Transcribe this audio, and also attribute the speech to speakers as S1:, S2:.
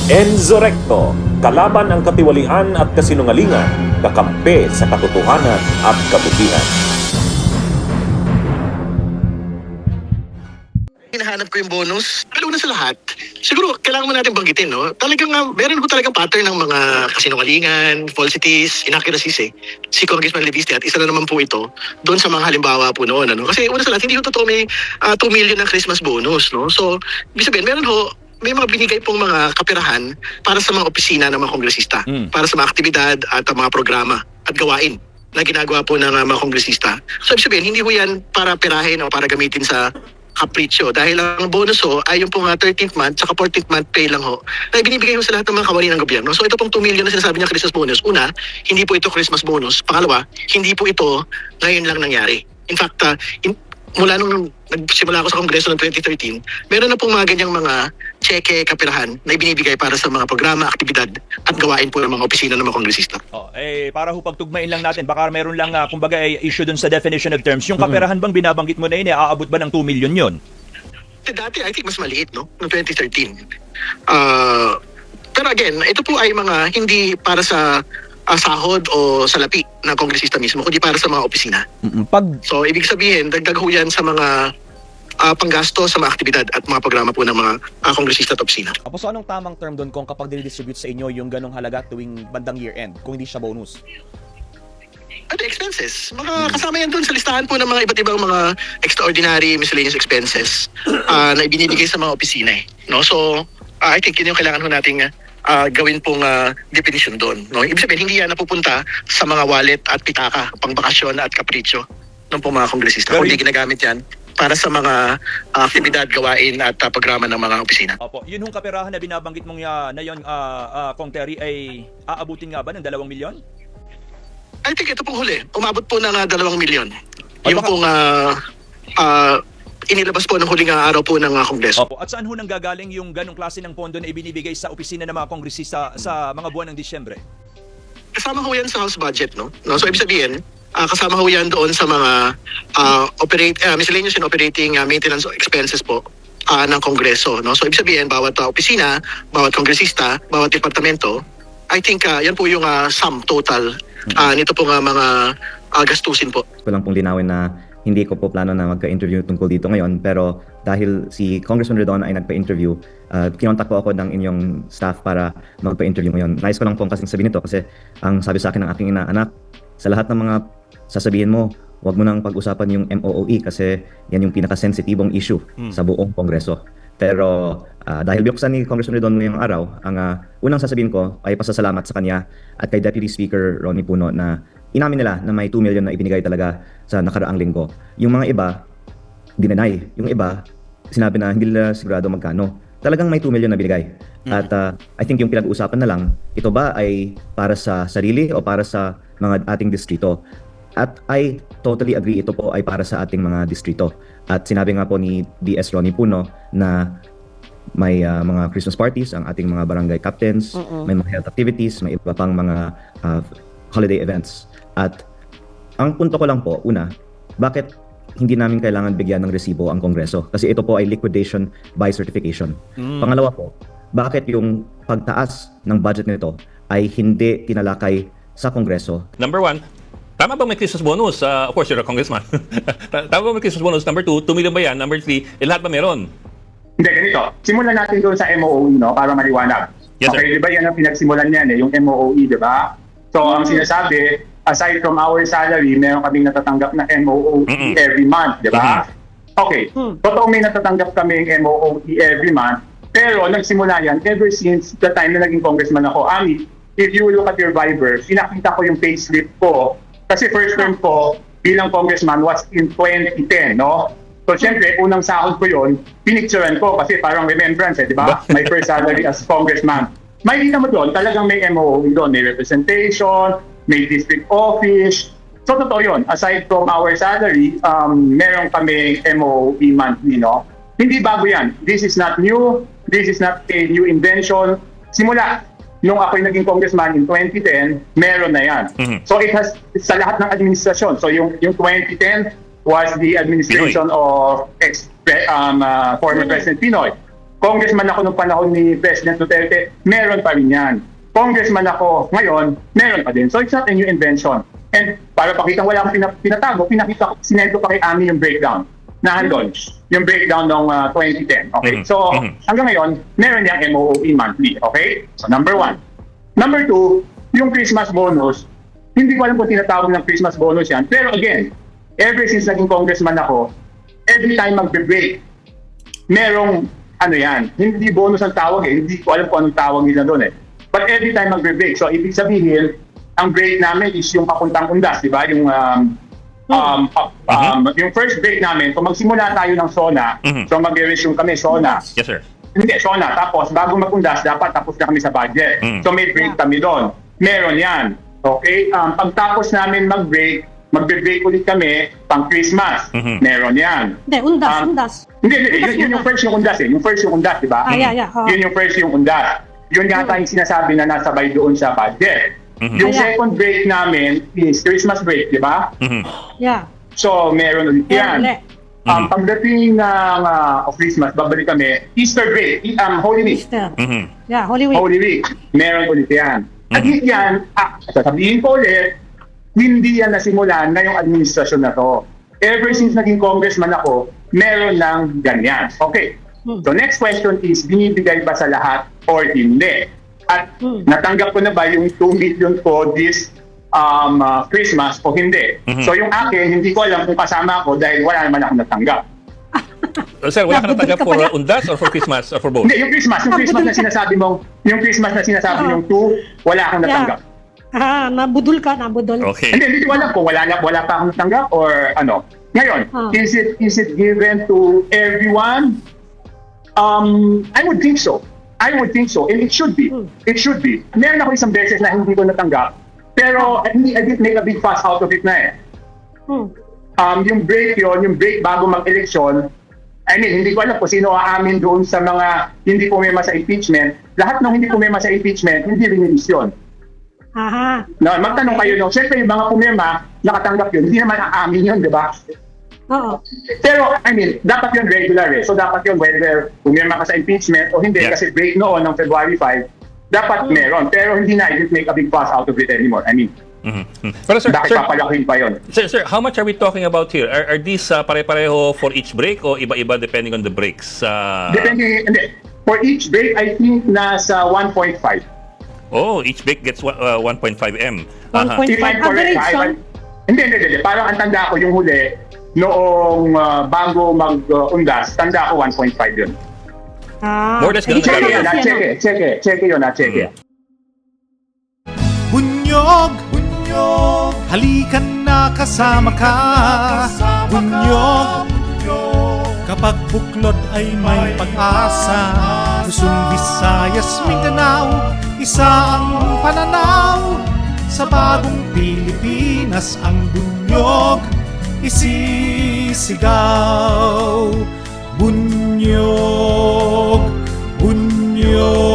S1: Enzo Recto, kalaban ang katiwalian at kasinungalingan, kakampi sa katotohanan at kabutihan.
S2: Hinahanap ko yung bonus. Pero una sa lahat, siguro kailangan mo natin banggitin, no? Talagang, meron ko talagang pattern ng mga kasinungalingan, falsities, inaccuracies eh. Si Congressman Leviste at isa na naman po ito doon sa mga halimbawa po noon, ano? Kasi una sa lahat, hindi ko totoo may 2 million ng Christmas bonus, no? So, ibig sabihin, may mga binigay pong mga kapirahan para sa mga opisina ng mga kongresista, para sa mga aktibidad at mga programa at gawain na ginagawa po ng mga kongresista. So, ibig sabihin, hindi po yan para pirahin o para gamitin sa kapritsyo. Dahil ang bonus ho ay yung pong 13th month tsaka 14th month pay lang ho na ibinibigay ho sa lahat ng mga kawani ng gobyerno. So ito pong 2 million na sinasabi niya Christmas bonus. Una, hindi po ito Christmas bonus. Pangalawa, hindi po ito ngayon lang nangyari. In fact, mula nung nagsimula ako sa Kongreso ng 2013, meron na pong mga ganyang mga cheque kapirahan na ibinibigay para sa mga programa, aktibidad at gawain po ng mga opisina ng mga kongresista.
S3: Para ho pagtugmain lang natin, baka meron lang kumbaga issue dun sa definition of terms. Yung kaperahan bang binabanggit mo na yun, aabot ba ng 2 million yun?
S2: Dati, I think mas maliit, no? Noong 2013. Pero again, ito po ay mga hindi para sa sahod o salapi ng kongresista mismo, kundi para sa mga opisina. So, ibig sabihin, dagdag ho yan sa mga panggasto sa mga aktibidad at mga programa po ng mga kongresista at opisina.
S4: So anong tamang term doon kung kapag distribute sa inyo yung ganong halaga tuwing bandang year-end, kung hindi siya bonus?
S2: At expenses. Mga kasama yan doon sa listahan po ng mga iba't ibang mga extraordinary miscellaneous expenses na ibinibigay sa mga opisina. No? So, I think yun yung kailangan ho nating gawin pong definition doon. No? Ibig sabihin, hindi yan napupunta sa mga wallet at pitaka, pang bakasyon at kapritsyo ng pong mga kongresista. Kundi ginagamit yan para sa mga aktibidad, gawain at programa ng mga opisina.
S3: Opo, yun yung kaperahan na binabanggit mong na yun, Kong Terry, ay aabutin nga ba ng 2 milyon?
S2: I think ito pong huli. Umabot po ng 2 milyon. Yung pong inilabas po ng huling araw po ng Kongreso.
S3: Opo. At saan ho nang gagaling yung ganong klase ng pondo na ibinibigay sa opisina ng mga kongresista sa mga buwan ng Disyembre?
S2: Kasama ho yan sa House Budget, no? So, ibig sabihin, kasama ho yan doon sa mga miscellaneous and operating maintenance maintenance expenses po ng Kongreso, no? So, ibig sabihin, bawat opisina, bawat kongresista, bawat departamento, I think yan po yung sum total nito po mga gastusin po.
S5: Ko lang pong linawin na hindi ko po plano na magka-interview tungkol dito ngayon, pero dahil si Congressman Redon ay nagpa-interview, kinontak po ako ng inyong staff para magpa-interview ngayon. Nais ko lang pong kasing sabihin ito kasi ang sabi sa akin ng aking anak, sa lahat ng mga sasabihin mo, huwag mo nang pag-usapan yung MOOE kasi yan yung pinaka-sensitibong issue sa buong Kongreso. Pero dahil biyoksan ni Congressman Redon ngayong araw, ang unang sasabihin ko ay pasasalamat sa kanya at kay Deputy Speaker Ronnie Puno na inamin nila na may 2 million na ibinigay talaga sa nakaraang linggo. Yung mga iba, dinenay. Yung iba, sinabi na hindi nila sigurado magkano. Talagang may 2 million na binigay. At I think yung pinag-uusapan na lang, ito ba ay para sa sarili o para sa mga ating distrito? At I totally agree, ito po ay para sa ating mga distrito. At sinabi nga po ni DS Ronnie Puno na may mga Christmas parties, ang ating mga barangay captains, may mga health activities, may iba pang mga holiday events. At ang punto ko lang po, una, bakit hindi namin kailangan bigyan ng resibo ang Kongreso? Kasi ito po ay liquidation by certification. Pangalawa po, bakit yung pagtaas ng budget nito ay hindi tinalakay sa Kongreso?
S6: Number 1, tama ba may Christmas bonus? Of course, you're a congressman. Tama ba may Christmas bonus? Number 2, 2 million ba yan? Number 3, lahat ba meron?
S7: Hindi, ganito. Simulan natin doon sa MOOE, no? Para maliwanag.
S6: Yes, sir.
S7: Okay, di ba yan ang pinagsimulan niyan, yung MOOE, di ba? So, ang sinasabi, aside from our salary, meron kaming natatanggap na MOOE every month, di ba? Okay, totoo may natatanggap kaming MOOE every month, pero nagsimula yan ever since the time na naging congressman ako. Ami, if you look at your Viber, pinakita ko yung payslip ko. Kasi first term ko bilang congressman was in 2010, no? So, syempre, unang sahod ko yun, pinicturean ko kasi parang remembrance, di ba? My first salary as congressman. May kita mo doon, talagang may MOOE doon, may representation, may district office. So, totoo yun. Aside from our salary, meron kami MOOE monthly, no? Hindi bago yan. This is not new. This is not a new invention. Simula, nung ako'y naging congressman in 2010, meron na yan. So, it has, sa lahat ng administrasyon. So, yung 2010 was the administration of former President Pinoy. Congressman ako nung panahon ni President Duterte, meron pa rin yan. Congressman ako ngayon, meron pa din. So it's not a new invention. And para pakita wala akong pinatago, pinakita ko, sinento pa kay Ami yung breakdown na handon, yung breakdown ng 2010. Okay? So hanggang ngayon, meron yung MOOE monthly. Okay? So number 1. Number 2, yung Christmas bonus, hindi ko alam kung tinatawag ng Christmas bonus yan. Pero again, ever since naging congressman ako, every time magbe-break, merong ano yan, hindi bonus ang tawag eh. Hindi ko alam kung anong tawag nila doon eh. But every time magbe-break, so ibig sabihin, ang break namin is yung papuntang undas, di ba? Yung yung first break namin, kung magsimula tayo ng SONA, so mag-resume kami SONA.
S6: Yes, sir.
S7: Hindi, SONA. Tapos, bago mag-undas, dapat tapos na kami sa budget. So may break kami doon. Meron yan. Okay? Pagtapos namin mag-break, magbe-break ulit kami pang Christmas. Meron yan.
S8: Hindi, undas.
S7: Hindi. Yun yung first yung undas eh. Yung first yung undas, di ba?
S8: Yeah.
S7: Yun yung first yung undas. Yun yata yung sinasabi na nasabay doon sa budget. Yung second break namin is Christmas break, di ba?
S8: Yeah.
S7: So, meron ulit yan.
S8: Ulit.
S7: Pagdating ng Christmas, babalik kami. Easter break, Holy Week.
S8: Easter. Yeah, Holy Week.
S7: Holy Week, meron ulit yan. At yan, sasabihin ko ulit, hindi yan nasimulan ngayong administrasyon na to. Ever since naging congressman ako, meron ng ganyan. Okay. So next question is, binibigay ba sa lahat or hindi? At natanggap ko na ba yung 2 million ko this Christmas o hindi? So yung akin, hindi ko alam kung kasama ako dahil wala naman ako natanggap.
S6: Sir, wala ka natanggap
S8: Nabudol ka
S6: for
S8: pa niya.
S6: undas or for Christmas or for both?
S7: Hindi, yung Christmas na sinasabi mong, yung Christmas na sinasabi yung 2, wala akong natanggap.
S8: Nabudol ka.
S6: Okay.
S7: Hindi ko alam kung wala pa akong natanggap or ano. Ngayon, is it given to everyone? I would think so. And it should be. It should be. Meron ako isang beses na hindi ko natanggap, pero I didn't make a big fuss out of it na eh. Yung break bago mag-eleksyon, I mean, hindi ko alam kung sino aamin doon sa mga hindi pumema sa impeachment. Lahat ng hindi pumema sa impeachment, hindi release yun. No, magtanong kayo nung, siyempre yung mga pumema, nakatanggap yun, hindi naman aamin yun, di ba?
S8: Oo.
S7: Pero, I mean, dapat yun regular eh. So, dapat yun whether pumema ka sa impeachment o hindi, kasi break noon ng February 5, dapat meron. Pero hindi na, I didn't make a big fuss out of it anymore. I mean,
S6: Pero sir,
S7: bakit papalaking pa yun?
S6: Sir, how much are we talking about here? Are these pare-pareho for each break o iba-iba depending on the breaks?
S7: Depende, hindi. For each break, I think nasa 1.5.
S6: Oh, each break gets 1.5 M.
S8: 1.5
S7: If I'm correct,
S8: average,
S7: hindi. Parang ang tanda ko yung huli, noong bago mag-undas, tanda ko 1.5 yun.
S6: More or less ganun
S7: Check
S6: na
S7: yun, check yun.
S9: Bunyog, halikan na kasama ka. Bunyog, kapag buklod ay may pag-asa. Luzon, Visayas, Mindanao, isa ang pananaw. Sa bagong Pilipinas ang bunyog isisigaw. Bunyog, bunyog.